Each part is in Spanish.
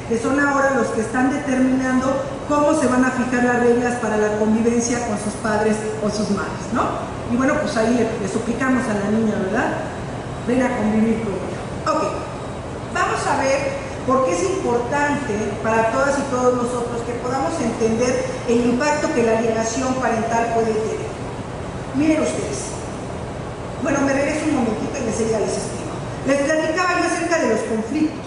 que son ahora los que están determinando cómo se van a fijar las reglas para la convivencia con sus padres o sus madres, ¿no? Y bueno, pues ahí le suplicamos a la niña, ¿verdad? Ven a convivir conmigo. Ok, vamos a ver por qué es importante para todas y todos nosotros que podamos entender el impacto que la alienación parental puede tener. Miren ustedes. Bueno, me regreso un momentito y enseguida les explico. Les platicaba yo acerca de los conflictos.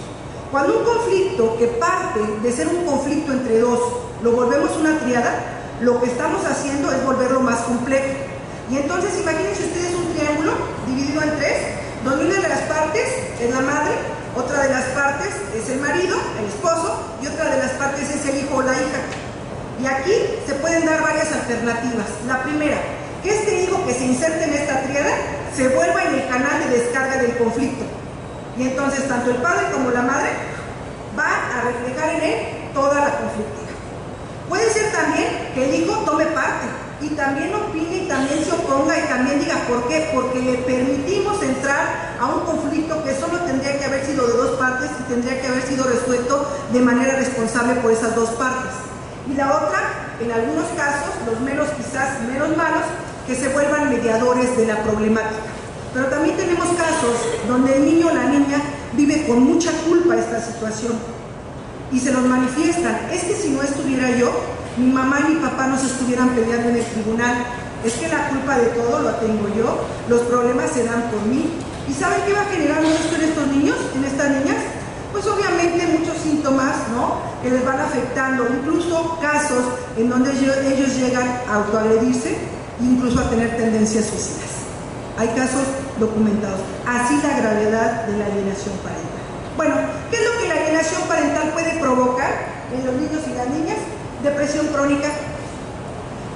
Cuando un conflicto que parte de ser un conflicto entre dos lo volvemos una tríada, lo que estamos haciendo es volverlo más complejo. Y entonces imagínense ustedes un triángulo dividido en tres, donde una de las partes es la madre, otra de las partes es el marido, el esposo, y otra de las partes es el hijo o la hija. Y aquí se pueden dar varias alternativas. La primera, que este hijo que se inserte en esta tríada se vuelva en el canal de descarga del conflicto. Y entonces tanto el padre como la madre van a reflejar en él toda la conflictiva. Puede ser también que el hijo tome parte y también opine y también se oponga y también diga por qué, porque le permitimos entrar a un conflicto que solo tendría que haber sido de dos partes y tendría que haber sido resuelto de manera responsable por esas dos partes. Y la otra, en algunos casos, los menos quizás menos malos, que se vuelvan mediadores de la problemática. Pero también tenemos casos donde el niño o la niña vive con mucha culpa esta situación y se los manifiestan. Es que si no estuviera yo, mi mamá y mi papá no se estuvieran peleando en el tribunal. Es que la culpa de todo lo tengo yo, los problemas se dan por mí. ¿Y saben qué va a generar esto en estos niños, en estas niñas? Pues obviamente muchos síntomas, ¿no?, que les van afectando, incluso casos en donde ellos llegan a autoagredirse, incluso a tener tendencias suicidas. Hay casos documentados. Así la gravedad de la alienación parental. Bueno, ¿qué es lo que la alienación parental puede provocar en los niños y las niñas? Depresión crónica.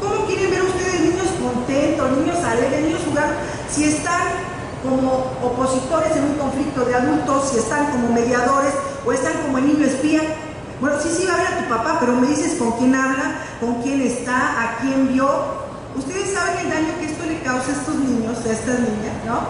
¿Cómo quieren ver ustedes niños contentos, niños alegres, niños jugando? Si están como opositores en un conflicto de adultos, si están como mediadores o están como el niño espía. Bueno, sí va a ver a tu papá, pero me dices con quién habla, con quién está, a quién vio. Ustedes saben el daño que esto le causa a estos niños, a estas niñas, ¿no?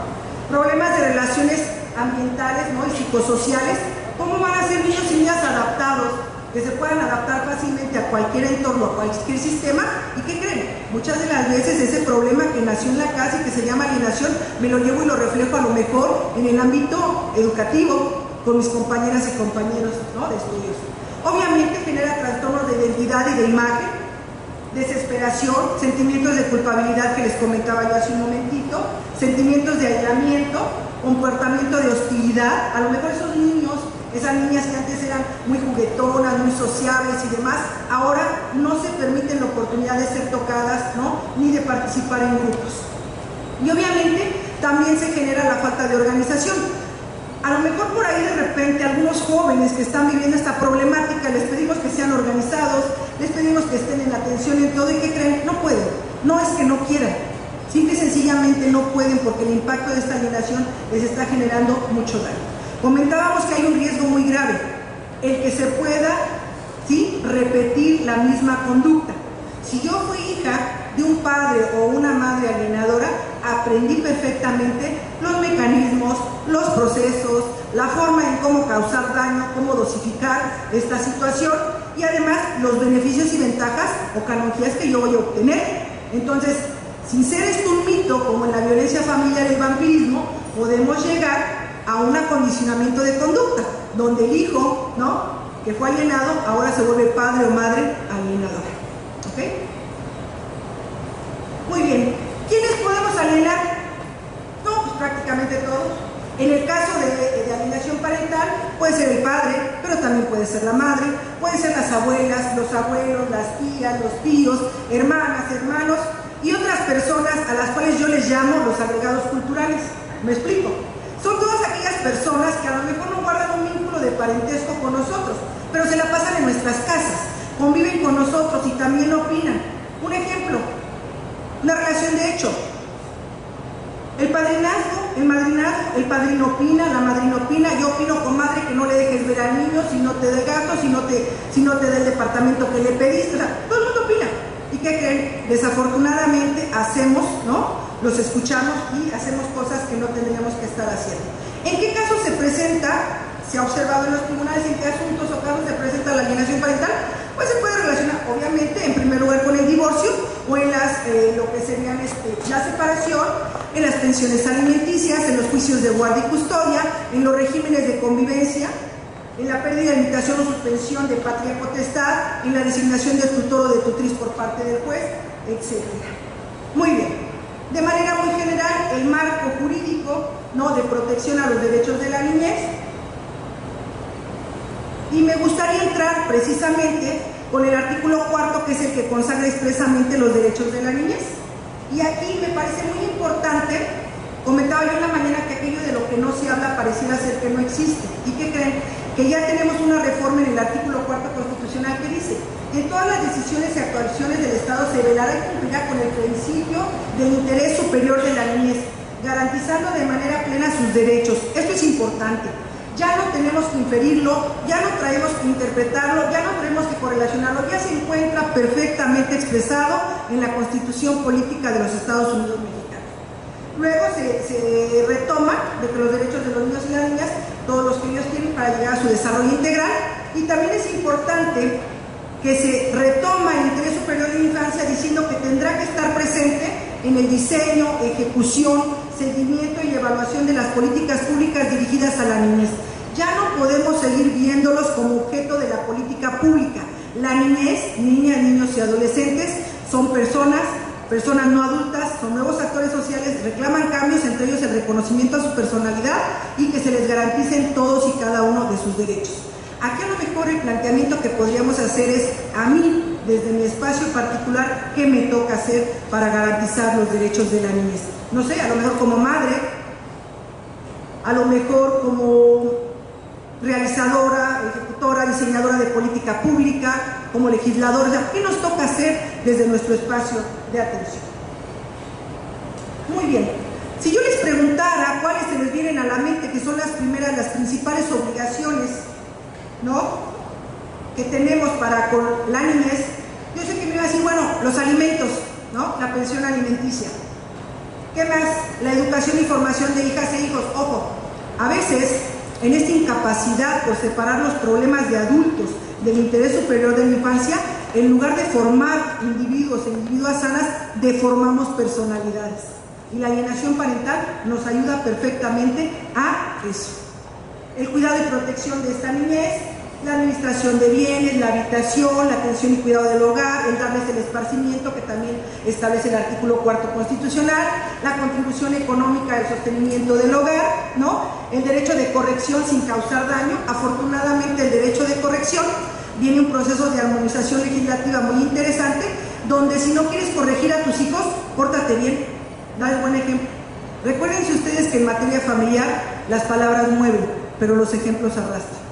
Problemas de relaciones ambientales, ¿no?, y psicosociales. ¿Cómo van a ser niños y niñas adaptados? Que se puedan adaptar fácilmente a cualquier entorno, a cualquier sistema. ¿Y qué creen? Muchas de las veces ese problema que nació en la casa y que se llama alienación, me lo llevo y lo reflejo a lo mejor en el ámbito educativo, con mis compañeras y compañeros, ¿no?, de estudios. Obviamente genera trastornos de identidad y de imagen, desesperación, sentimientos de culpabilidad que les comentaba yo hace un momentito, sentimientos de aislamiento, comportamiento de hostilidad. A lo mejor esos niños, esas niñas que antes eran muy juguetonas, muy sociables y demás, ahora no se permiten la oportunidad de ser tocadas, ¿no?, ni de participar en grupos. Y obviamente también se genera la falta de organización. A lo mejor por ahí de repente algunos jóvenes que están viviendo esta problemática les pedimos que sean organizados, les pedimos que estén en atención en todo, y ¿qué creen? No pueden. No es que no quieran, simple y sencillamente no pueden, porque el impacto de esta alienación les está generando mucho daño. Comentábamos que hay un riesgo muy grave, el que se pueda, ¿sí?, repetir la misma conducta. Si yo fui hija de un padre o una madre alienadora, aprendí perfectamente los mecanismos, los procesos, la forma en cómo causar daño, cómo dosificar esta situación, y además los beneficios y ventajas o canonjías que yo voy a obtener. Entonces, sin ser esto un mito como en la violencia familiar y el vampirismo, podemos llegar a un acondicionamiento de conducta, donde el hijo, ¿no?, que fue alienado, ahora se vuelve padre o madre alienadora. ¿Ok? Muy bien. ¿Quiénes podemos alienar? No, pues prácticamente todos. En el caso de alienación parental, puede ser el padre, pero también puede ser la madre, pueden ser las abuelas, los abuelos, las tías, los tíos, hermanas, hermanos y otras personas a las cuales yo les llamo los agregados culturales. ¿Me explico? Son todas aquellas personas que a lo mejor no guardan un vínculo de parentesco con nosotros, pero se la pasan en nuestras casas, conviven con nosotros y también opinan. Un ejemplo, una relación de hecho. El padrinazgo, el madrinazgo, el padrino opina, la madrina opina. Yo opino, comadre, que no le dejes ver al niño si no te dé gasto, si no te dé el departamento que le pediste. O sea, todo el mundo opina. ¿Y qué creen? Desafortunadamente hacemos, ¿no?, los escuchamos y hacemos cosas que no tendríamos que estar haciendo. ¿En qué casos se presenta? Se ha observado en los tribunales, en qué asuntos o casos se presenta pensiones alimenticias, en los juicios de guardia y custodia, en los regímenes de convivencia, en la pérdida, limitación o suspensión de patria potestad, en la designación de tutor o de tutriz por parte del juez, etc. Muy bien. De manera muy general, el marco jurídico, ¿no?, de protección a los derechos de la niñez. Y me gustaría entrar precisamente con el artículo 4, que es el que consagra expresamente los derechos de la niñez. Y aquí me parece muy importante, comentaba yo en la mañana que aquello de lo que no se habla pareciera ser que no existe. ¿Y qué creen? Que ya tenemos una reforma en el artículo 4 constitucional que dice: en todas las decisiones y actuaciones del Estado se velará y cumplirá con el principio del interés superior de la niñez, garantizando de manera plena sus derechos. Esto es importante. Ya no tenemos que inferirlo, ya no traemos que interpretarlo, ya no tenemos que correlacionarlo, ya se encuentra perfectamente expresado en la Constitución Política de los Estados Unidos Mexicanos. Luego se retoma de que los derechos de los niños y las niñas, todos los que ellos tienen para llegar a su desarrollo integral, y también es importante que se retoma el interés superior de la infancia diciendo que tendrá que estar presente en el diseño, ejecución, seguimiento y evaluación de las políticas públicas dirigidas a la niñez. Ya no podemos seguir viéndolos como objeto de la política pública. La niñez, niñas, niños y adolescentes son personas no adultas, son nuevos actores sociales, reclaman cambios, entre ellos el reconocimiento a su personalidad y que se les garanticen todos y cada uno de sus derechos. Aquí a lo mejor el planteamiento que podríamos hacer es, a mí, desde mi espacio particular, ¿qué me toca hacer para garantizar los derechos de la niñez? No sé, a lo mejor como madre, a lo mejor como realizadora, ejecutora, diseñadora de política pública, como legisladora. ¿Qué nos toca hacer desde nuestro espacio de atención? Muy bien. Si yo les preguntara cuáles se les vienen a la mente, que son las principales obligaciones, ¿no?, que tenemos para con la niñez, yo sé que me iba a decir, bueno, los alimentos, ¿no?, la pensión alimenticia. ¿Qué más? La educación y formación de hijas e hijos. Ojo, a veces, en esta incapacidad por separar los problemas de adultos del interés superior de la infancia, en lugar de formar individuos e individuas sanas, deformamos personalidades. Y la alienación parental nos ayuda perfectamente a eso. El cuidado y protección de esta niñez, la administración de bienes, la habitación, la atención y cuidado del hogar, el darles el esparcimiento, que también establece el artículo 4 constitucional, la contribución económica del sostenimiento del hogar, ¿no?, el derecho de corrección sin causar daño. Afortunadamente, el derecho de corrección viene un proceso de armonización legislativa muy interesante, donde si no quieres corregir a tus hijos, pórtate bien, da el buen ejemplo. Recuérdense ustedes que en materia familiar las palabras mueven, pero los ejemplos arrastran.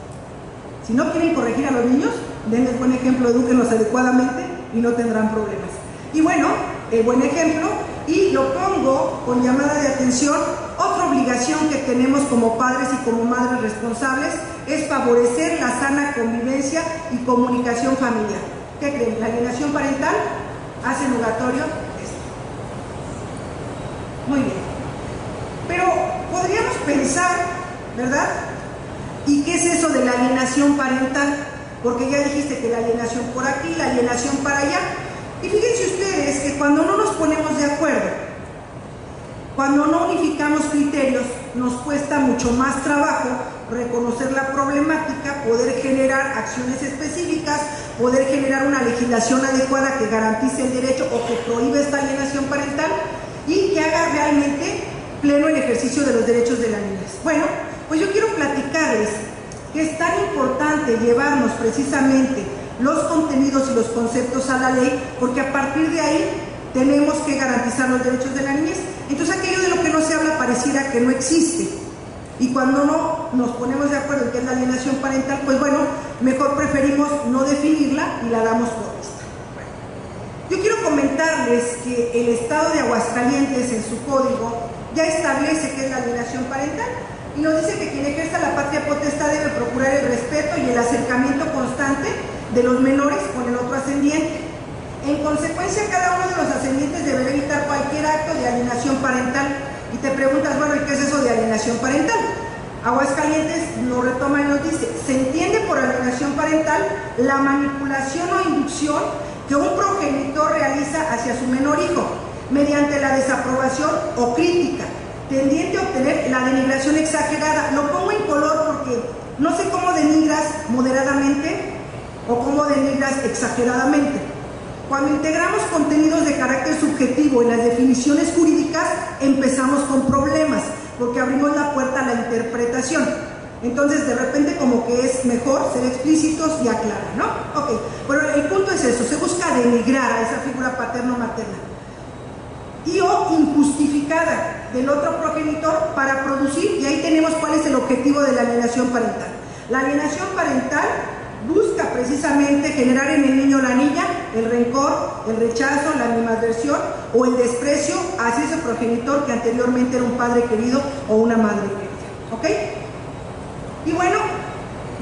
Si no quieren corregir a los niños, denles buen ejemplo, edúquenlos adecuadamente y no tendrán problemas. Y bueno, el buen ejemplo, y lo pongo con llamada de atención, otra obligación que tenemos como padres y como madres responsables es favorecer la sana convivencia y comunicación familiar. ¿Qué creen? La alienación parental hace nugatorio esto. Muy bien. Pero podríamos pensar, ¿verdad? ¿Y qué es eso de la alienación parental? Porque ya dijiste que la alienación por aquí, la alienación para allá. Y fíjense ustedes que cuando no nos ponemos de acuerdo, cuando no unificamos criterios, nos cuesta mucho más trabajo reconocer la problemática, poder generar acciones específicas, poder generar una legislación adecuada que garantice el derecho o que prohíbe esta alienación parental y que haga realmente pleno el ejercicio de los derechos de la niñez. Bueno, pues yo quiero platicarles que es tan importante llevarnos precisamente los contenidos y los conceptos a la ley, porque a partir de ahí tenemos que garantizar los derechos de la niñez. Entonces aquello de lo que no se habla pareciera que no existe, y cuando no nos ponemos de acuerdo en qué es la alienación parental, pues bueno, mejor preferimos no definirla y la damos por vista. Yo quiero comentarles que el Estado de Aguascalientes en su código ya establece qué es la alienación parental y nos dice que quien ejerza la patria potestad debe procurar el respeto y el acercamiento constante de los menores con el otro ascendiente. En consecuencia, cada uno de los ascendientes deberá evitar cualquier acto de alienación parental. Y te preguntas, bueno, ¿y qué es eso de alienación parental? Aguascalientes lo retoma y nos dice: se entiende por alienación parental la manipulación o inducción que un progenitor realiza hacia su menor hijo, mediante la desaprobación o crítica, tendiente a obtener la denigración exagerada. Lo pongo en color porque no sé cómo denigras moderadamente o cómo denigras exageradamente. Cuando integramos contenidos de carácter subjetivo en las definiciones jurídicas, empezamos con problemas, porque abrimos la puerta a la interpretación. Entonces, de repente, como que es mejor ser explícitos y aclarar, ¿no? Ok, pero el punto es eso, se busca denigrar a esa figura paterno-materna y o injustificada del otro progenitor para producir, y ahí tenemos cuál es el objetivo de la alienación parental. La alienación parental busca precisamente generar en el niño o la niña el rencor, el rechazo, la animadversión o el desprecio hacia ese progenitor que anteriormente era un padre querido o una madre querida, ¿ok? Y bueno,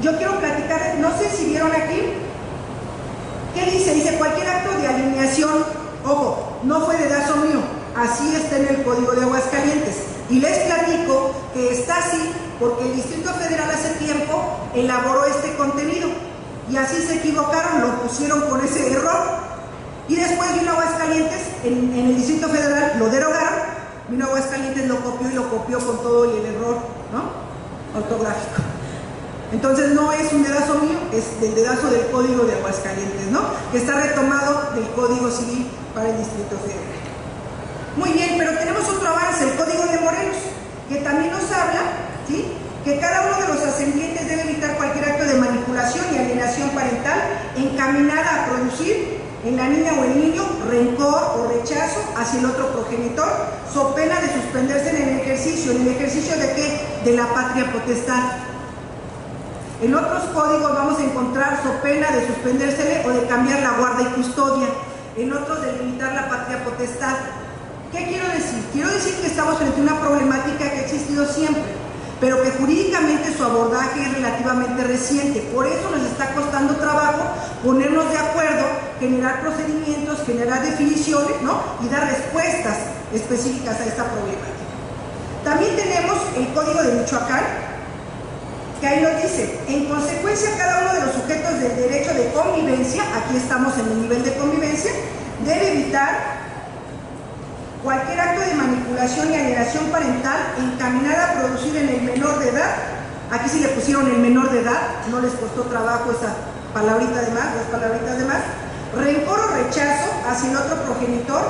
yo quiero platicar, no sé si vieron aquí, ¿qué dice? Dice cualquier acto de alineación, ojo, no fue dedazo mío, así está en el Código de Aguascalientes. Y les platico que está así porque el Distrito Federal hace tiempo elaboró este contenido y así se equivocaron, lo pusieron con ese error. Y después vino Aguascalientes, en el Distrito Federal lo derogaron, vino Aguascalientes, lo copió y lo copió con todo y el error, ¿no?, ortográfico. Entonces no es un dedazo mío, es del dedazo del Código de Aguascalientes, ¿no?, que está retomado del Código Civil para el Distrito Federal. Muy bien, pero tenemos otro avance, el Código de Morelos, que también nos habla, ¿sí?, que cada uno de los ascendientes debe evitar cualquier acto de manipulación y alienación parental encaminada a producir en la niña o el niño rencor o rechazo hacia el otro progenitor, so pena de suspenderse en el ejercicio. ¿En el ejercicio de qué? De la patria potestad. En otros códigos vamos a encontrar so pena de suspendérsele o de cambiar la guarda y custodia. En otros de limitar la patria potestad. ¿Qué quiero decir? Quiero decir que estamos frente a una problemática que ha existido siempre, pero que jurídicamente su abordaje es relativamente reciente. Por eso nos está costando trabajo ponernos de acuerdo, generar procedimientos, generar definiciones, ¿no?, y dar respuestas específicas a esta problemática. También tenemos el Código de Michoacán, que ahí nos dice, en consecuencia cada uno de los sujetos del derecho de convivencia, aquí estamos en el nivel de convivencia, debe evitar cualquier acto de manipulación y alienación parental encaminada a producir en el menor de edad, aquí sí le pusieron el menor de edad, no les costó trabajo esa palabrita de más, las palabritas de más, rencor o rechazo hacia el otro progenitor,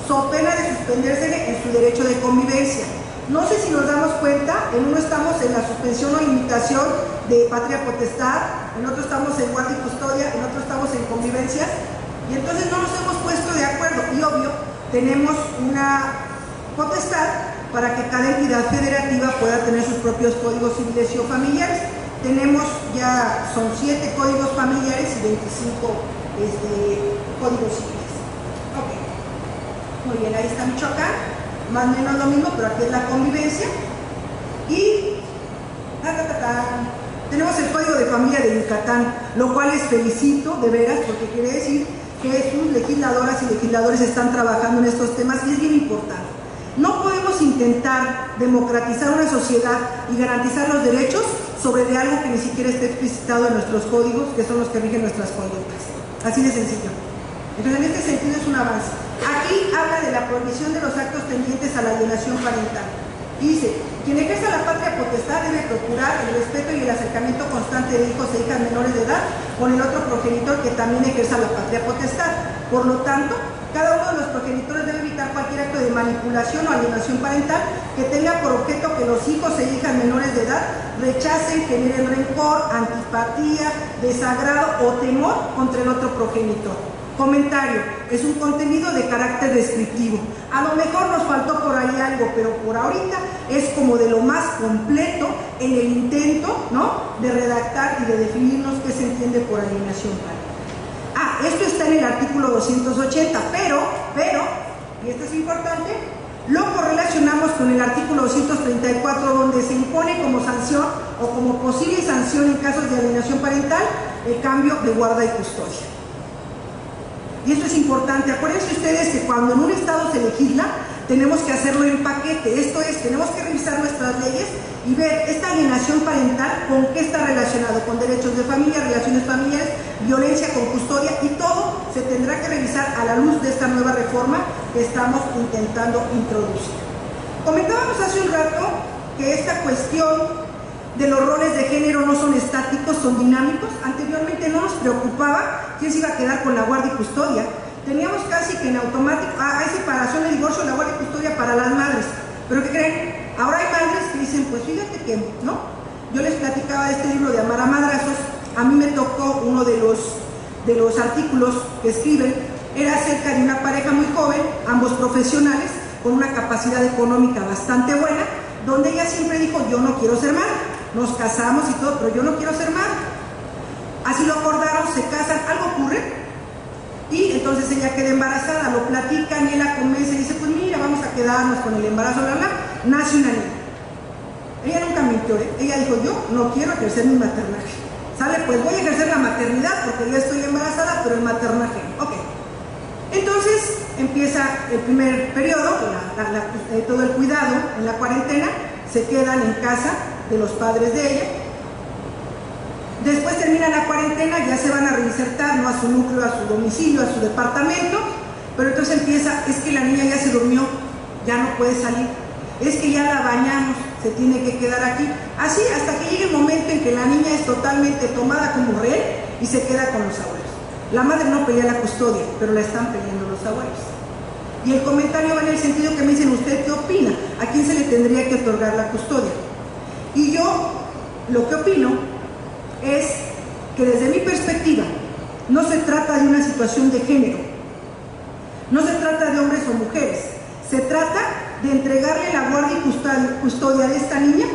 so pena de suspenderse en su derecho de convivencia. No sé si nos damos cuenta, en uno estamos en la suspensión o limitación de patria potestad, en otro estamos en guardia y custodia, en otro estamos en convivencia, y entonces no nos hemos puesto de acuerdo, y obvio, tenemos una potestad para que cada entidad federativa pueda tener sus propios códigos civiles y o familiares. Tenemos ya, son 7 códigos familiares y 25 códigos civiles. Ok, muy bien, ahí está Michoacán, más o menos lo mismo, pero aquí es la convivencia. Y tenemos el Código de Familia de Yucatán, lo cual les felicito de veras, porque quiere decir que sus legisladoras y legisladores están trabajando en estos temas y es bien importante. No podemos intentar democratizar una sociedad y garantizar los derechos sobre de algo que ni siquiera esté explicitado en nuestros códigos, que son los que rigen nuestras conductas. Así de sencillo. Entonces, en este sentido es un avance. Aquí habla de la prohibición de los actos tendientes a la alienación parental. Y dice, quien ejerza la patria potestad debe procurar el respeto y el acercamiento constante de hijos e hijas menores de edad con el otro progenitor que también ejerza la patria potestad. Por lo tanto, cada uno de los progenitores debe evitar cualquier acto de manipulación o alienación parental que tenga por objeto que los hijos e hijas menores de edad rechacen, generen rencor, antipatía, desagrado o temor contra el otro progenitor. Comentario, es un contenido de carácter descriptivo. A lo mejor nos faltó por ahí algo, pero por ahorita es como de lo más completo en el intento, ¿no?, de redactar y de definirnos qué se entiende por alienación parental. Esto está en el artículo 280, pero, y esto es importante, lo correlacionamos con el artículo 234, donde se impone como sanción o como posible sanción en casos de alienación parental el cambio de guarda y custodia. Y esto es importante. Acuérdense ustedes que cuando en un estado se legisla, tenemos que hacerlo en paquete. Esto es, tenemos que revisar nuestras leyes y ver esta alienación parental con qué está relacionado, con derechos de familia, relaciones familiares, violencia con custodia, y todo se tendrá que revisar a la luz de esta nueva reforma que estamos intentando introducir. Comentábamos hace un rato que esta cuestión de los roles de género no son estáticos, son dinámicos. Anteriormente no nos preocupaba quién se iba a quedar con la guardia y custodia. Teníamos casi que en automático, hay separación de divorcio, la guardia y custodia para las madres. ¿Pero qué creen? Ahora hay madres que dicen, pues fíjate que, ¿no? Yo les platicaba de este libro de Amar a Madrazos. A mí me tocó uno de los artículos que escriben, era acerca de una pareja muy joven, ambos profesionales, con una capacidad económica bastante buena, donde ella siempre dijo, yo no quiero ser madre. Nos casamos y todo, pero yo no quiero ser madre. Así lo acordaron, se casan, algo ocurre, y entonces ella queda embarazada, lo platican y él la convence y dice, pues mira, vamos a quedarnos con el embarazo, bla, bla. Nace una niña. Ella nunca mintió, ella dijo, yo no quiero ejercer mi maternaje. Sale, pues voy a ejercer la maternidad porque ya estoy embarazada, pero el maternaje, ok. Entonces empieza el primer periodo, todo el cuidado en la cuarentena, se quedan en casa de los padres de ella. Después termina la cuarentena, ya se van a reinsertar, ¿no? A su núcleo, a su domicilio, a su departamento, pero entonces empieza, es que la niña ya se durmió, ya no puede salir, es que ya la bañamos, se tiene que quedar aquí, así hasta que llegue el momento en que la niña es totalmente tomada como rehén y se queda con los abuelos. La madre no pelea la custodia, pero la están peleando los abuelos. Y el comentario va en el sentido que me dicen, ¿usted qué opina? ¿A quién se le tendría que otorgar la custodia? Y yo lo que opino es que desde mi perspectiva no se trata de una situación de género, no se trata de hombres o mujeres, se trata de entregarle la guardia y custodia de esta niña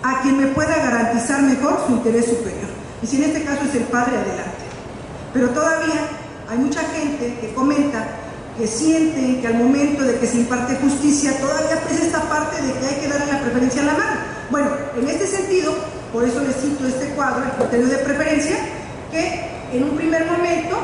a quien me pueda garantizar mejor su interés superior. Y si en este caso es el padre, adelante. Pero todavía hay mucha gente que comenta que siente que al momento de que se imparte justicia todavía pesa esta parte de que hay que darle la preferencia a la madre. Bueno, en este sentido, por eso les cito este cuadro, el criterio de preferencia, que en un primer momento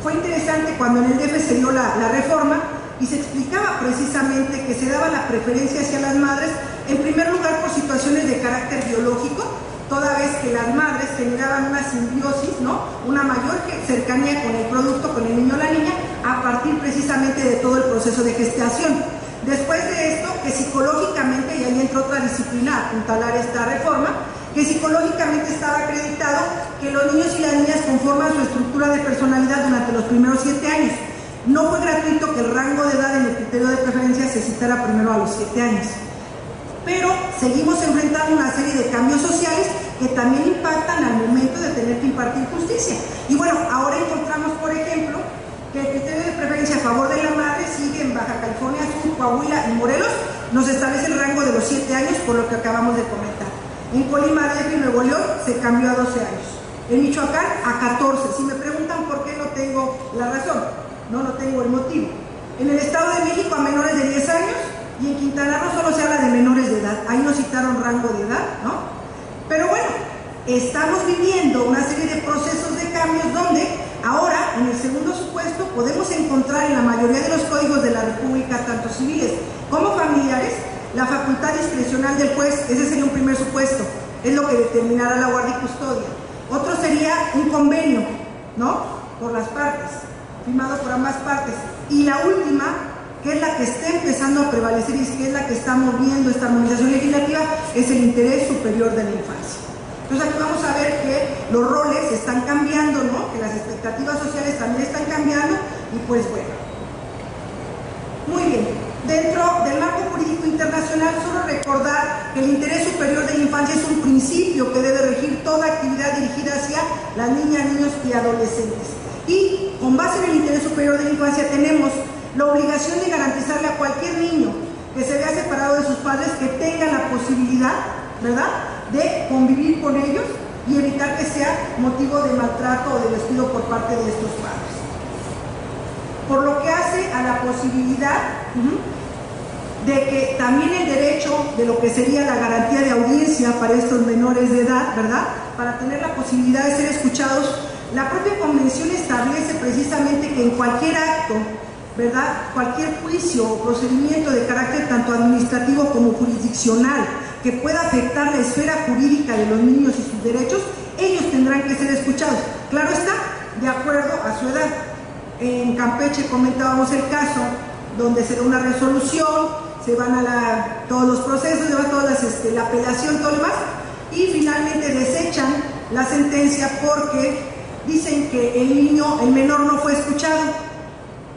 fue interesante cuando en el DF se dio la reforma y se explicaba precisamente que se daba la preferencia hacia las madres, en primer lugar por situaciones de carácter biológico, toda vez que las madres generaban una simbiosis, ¿no? Una mayor cercanía con el producto, con el niño o la niña, a partir precisamente de todo el proceso de gestación. Después de esto, que psicológicamente, y ahí entró otra disciplina a apuntalar esta reforma, que psicológicamente estaba acreditado que los niños y las niñas conforman su estructura de personalidad durante los primeros 7 años. No fue gratuito que el rango de edad en el criterio de preferencia se citara primero a los 7 años. Pero seguimos enfrentando una serie de cambios sociales que también impactan al momento de tener que impartir justicia. Y bueno, ahora encontramos, por ejemplo, que el criterio de preferencia a favor de la madre sigue en Baja California Sur, Coahuila y Morelos, nos establece el rango de los 7 años, por lo que acabamos de comentar. En Colima, DF y Nuevo León se cambió a 12 años. En Michoacán a 14. Si me preguntan por qué, no tengo la razón, no tengo el motivo. En el Estado de México a menores de 10 años y en Quintana Roo solo se habla de menores de edad. Ahí no citaron rango de edad, ¿no? Pero bueno, estamos viviendo una serie de procesos de cambios donde ahora, en el segundo supuesto, podemos encontrar en la mayoría de los códigos de la República, tanto civiles como familiares, la facultad discrecional del juez. Ese sería un primer supuesto, es lo que determinará la guardia y custodia. Otro sería un convenio, ¿no? Por las partes, firmado por ambas partes. Y la última, que es la que está empezando a prevalecer y que es la que está moviendo esta armonización legislativa, es el interés superior de la infancia. Entonces aquí vamos a ver que los roles están cambiando, ¿no? Que las expectativas sociales también están cambiando y pues bueno. Muy bien. Dentro del marco jurídico internacional, solo recordar que el interés superior de la infancia es un principio que debe regir toda actividad dirigida hacia las niñas, niños y adolescentes. Y con base en el interés superior de la infancia tenemos la obligación de garantizarle a cualquier niño que se vea separado de sus padres que tenga la posibilidad, ¿verdad?, de convivir con ellos y evitar que sea motivo de maltrato o de despido por parte de estos padres. Por lo que hace a la posibilidad de que también el derecho de lo que sería la garantía de audiencia para estos menores de edad, ¿verdad?, para tener la posibilidad de ser escuchados, la propia convención establece precisamente que en cualquier acto, ¿verdad?, cualquier juicio o procedimiento de carácter tanto administrativo como jurisdiccional que pueda afectar la esfera jurídica de los niños y sus derechos, ellos tendrán que ser escuchados. Claro está, de acuerdo a su edad. En Campeche comentábamos el caso donde se da una resolución, se van a todos los procesos, se van todas la apelación, todo lo demás, y finalmente desechan la sentencia porque dicen que el menor no fue escuchado.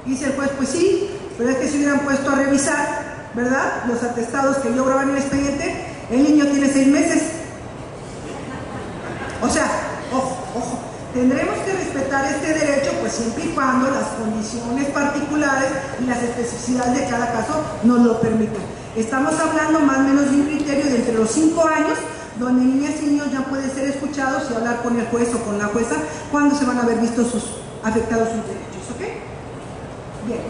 Dice el juez, pues sí, pero es que se hubieran puesto a revisar, ¿verdad?, los atestados que yo grababa en el expediente, el niño tiene 6 meses. O sea, ojo, tendremos que respetar este derecho, pues siempre y cuando las condiciones particulares y las especificidades de cada caso nos lo permitan. Estamos hablando más o menos de un criterio de entre los 5 años, donde niñas y niños ya pueden ser escuchados y hablar con el juez o con la jueza cuando se van a haber visto afectados sus derechos, ¿ok? Bien.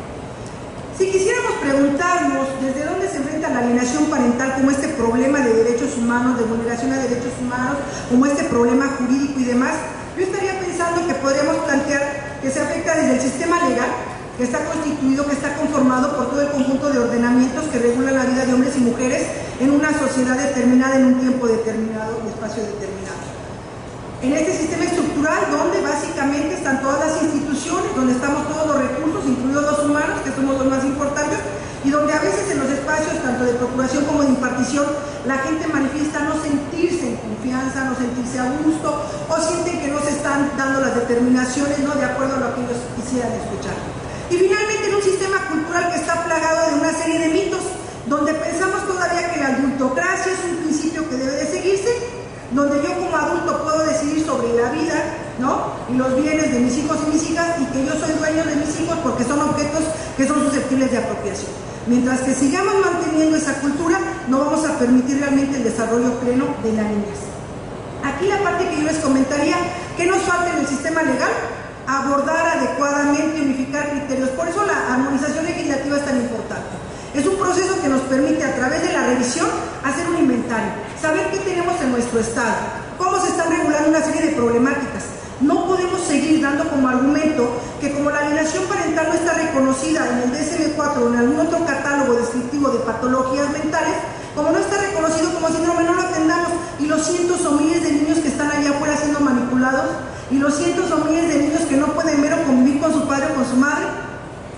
Si quisiéramos preguntarnos desde dónde se enfrenta la alienación parental como este problema de derechos humanos, de vulneración a derechos humanos, como este problema jurídico y demás, yo estaría pensando que podríamos plantear que se afecta desde el sistema legal, que está constituido, que está conformado por todo el conjunto de ordenamientos que regulan la vida de hombres y mujeres en una sociedad determinada, en un tiempo determinado, en un espacio determinado. En este sistema estructural, donde básicamente están todas las instituciones, donde estamos todos los recursos, incluidos los humanos, que somos los más importantes, y donde a veces en los espacios, tanto de procuración como de impartición, la gente manifiesta no sentirse en confianza, no sentirse a gusto, o sienten que no se están dando las determinaciones, ¿no?, de acuerdo a lo que ellos quisieran escuchar. Y finalmente en un sistema cultural que está plagado de una serie de mitos, donde pensamos todavía que la adultocracia es un principio que debe de seguirse, donde yo como adulto puedo decidir sobre la vida, ¿no?, y los bienes de mis hijos y mis hijas, y que yo soy dueño de mis hijos porque son objetos que son susceptibles de apropiación. Mientras que sigamos manteniendo esa cultura, no vamos a permitir realmente el desarrollo pleno de la niñez. Aquí la parte que yo les comentaría, que nos falta en el sistema legal, abordar adecuadamente y unificar criterios. Por eso la armonización legislativa es tan importante. Es un proceso que nos permite, a través de la revisión, hacer un inventario, saber qué tenemos en nuestro estado, cómo se están regulando una serie de problemáticas. No podemos seguir dando como argumento que como la alienación parental no está reconocida en el DSM-4 o en algún otro catálogo descriptivo de patologías mentales, como no está reconocido como síndrome, no lo atendamos, y los cientos o miles de niños que están allá afuera siendo manipulados, y los cientos o miles de niños que no pueden ver o convivir con su padre o con su madre,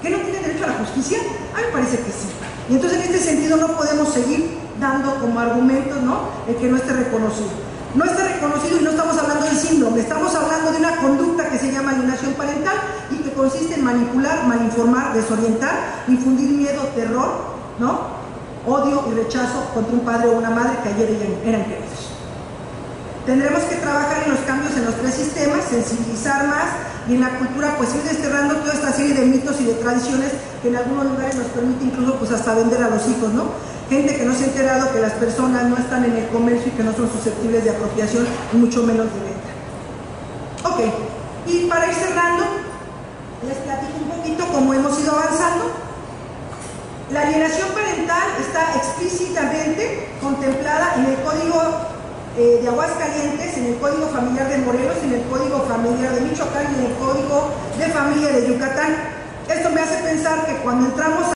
¿que no tienen derecho a la justicia? A mí me parece que sí. Y entonces en este sentido no podemos seguir dando como argumentos, ¿no?, el que no esté reconocido. No está reconocido, y no estamos hablando de síndrome, estamos hablando de una conducta que se llama alienación parental y que consiste en manipular, malinformar, desorientar, infundir miedo, terror, ¿no?, odio y rechazo contra un padre o una madre que ayer eran queridos. Tendremos que trabajar en los cambios en los 3 sistemas, sensibilizar más, y en la cultura pues ir desterrando toda esta serie de mitos y de tradiciones que en algunos lugares nos permite incluso pues hasta vender a los hijos, ¿no? Gente que no se ha enterado que las personas no están en el comercio y que no son susceptibles de apropiación, y mucho menos de venta. Ok, y para ir cerrando, les platico un poquito cómo hemos ido avanzando. La alienación parental está explícitamente contemplada en el Código de Aguascalientes, en el Código Familiar de Morelos, en el Código Familiar de Michoacán y en el Código de Familia de Yucatán. Esto me hace pensar que cuando entramos